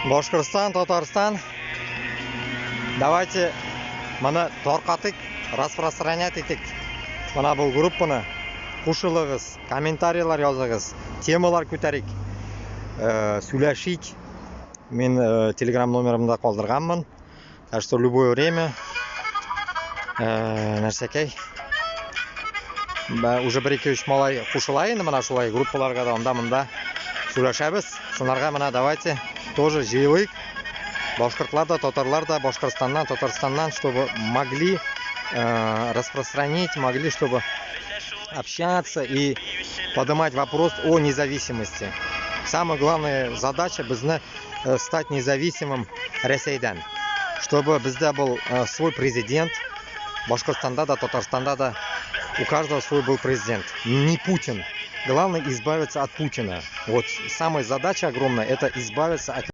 Башкортостан, Татарстан. Давайте мана таркатык, распространять етик. Мана бұл группаны кушылыгыз, комментарийлар языгыз, темалар көтәрик, сөйләшик. Мен телеграм номерымда калдырганмын. Так что любое время нәрсәкәй. Уже 1-2-3 малай кушыла инде мына шулай группаларга да анда-монда сөйләшәбез. Сынарга мына давайте тоже җыелыйк. Башкортлар да, татарлар да, Башкортстаннан, Татарстаннан, чтобы могли распространить, могли, чтобы общаться и поднимать вопрос о независимости. Самая главная задача безне стать независимым Рәсәйдән. Чтобы бездә был свой президент, Башкортстанда да, Татарстанда да, у каждого свой был президент. Не Путин. Главное избавиться от Путина. Вот самая задача огромная — это избавиться от